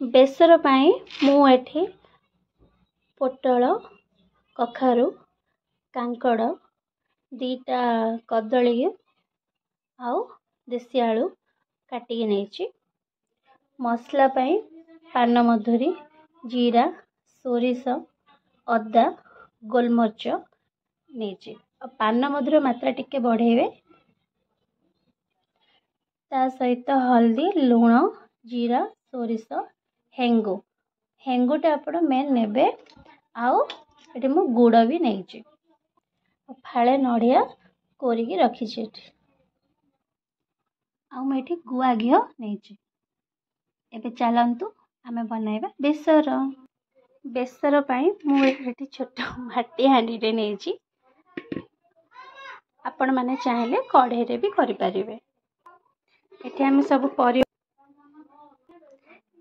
बेसर पाई मु एठी पोटल कखारू कांकड़ दीटा कदली आउ देसी आलू काटिकी नहीं। मसला पाई पान मधुरी जीरा सोरिष अदा गोलमरीच नहीं। पान मधुर मात्रा टिके बढ़ेबे ता सहित हल्दी लुण जीरा सोरिष हेंगु हेंगुटा आपण मेन नेबे आउ एटी मु गुड़ भी नहीं। फाळे नड़िया कोरिकी रखी आठी गुआ घी नहीं। एबे चलंतु आमे बनाइबा बेसर। बेसर पाई मुझे छोट माटी हांडी रे नहीं। आपण माने चाहेले कढ़े रे भी करि परिबे। एठी आमे सब परि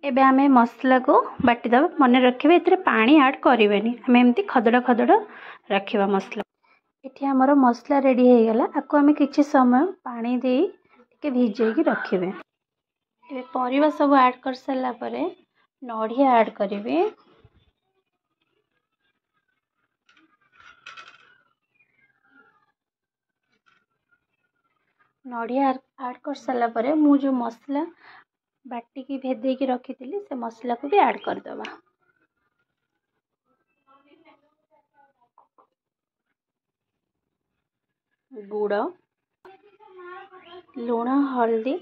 एबे आमे मसला को बाटी दबा। मन रखिबे एतरे पानी ऐड करिवेनी। आमे एमती खदड़ा खदड़ा रखिबा मसला। एठी हमर मसला रेडी हे गेला। आको आमे किछि समय पानी देई के भिजै के रखिबे। एबे परिबा सब ऐड कर सला परे नड़िया ऐड करिवे। नड़िया ऐड कर सला परे मु जो मसला बाटी की भेदे की रखी थी से मसला को भी ऐड कर दबा। गुड़ लुण हल्दी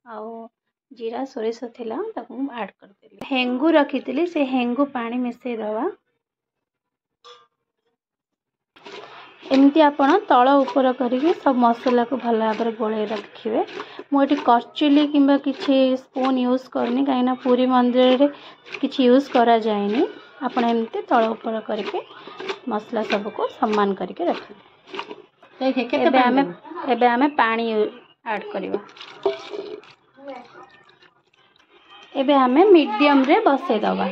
आउ जीरा सोरिष थिला ताकू ऐड कर देली। हेंगु रखी थी से हेंगु पानी मिसई दबा। एमती आपण तल ऊपर करके सब मसला को भल भाव गोले रखिए। मुझे करचुली किंबा किसी स्पून यूज करनी कहीं पूरी मंदिर रे किसी यूज करा जाएनी। आपण एमती तल ऊपर करके मसला सब को सम्मान करके रखिए। एबे आमे पानी ऐड करिवा। एबे आमे मीडियम रे बसई दबा।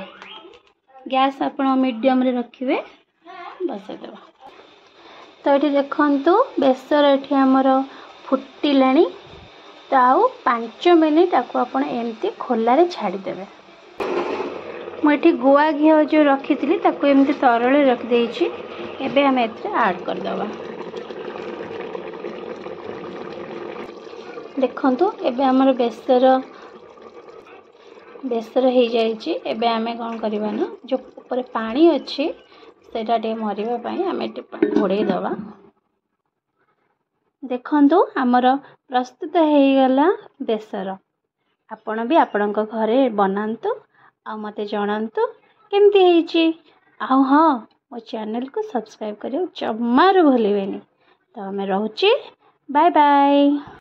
गैस आपण मीडियम रे रखिए बसई दबा। तो ये देखंतु बेसर एठी हमर फुटिलाणी। तो आउ 5 मिनिट आपको आपण एमती खोला रे छाड़ी देबे। मुझे गुआ घी जो रखी थी ताको एमती तरल रख देछि। एबे हम एथे ऐड कर दबा। देखंतु एबे हमर बेसर हो जाइछि। एबे आमे कोन करबा ना जो ऊपर पानी अछि सेटा टे मरिबा पई आमे घोड़े दबा। देखंतु हमर प्रस्तुत हो गला बेसर। आपण भी आपण घरे बनांतु आ मते जणांतु केमती हेछि। आ हां मो चैनल को सब्सक्राइब करियो जम्मार भूलिबेनी। तो हमें रहूची बाय बाय।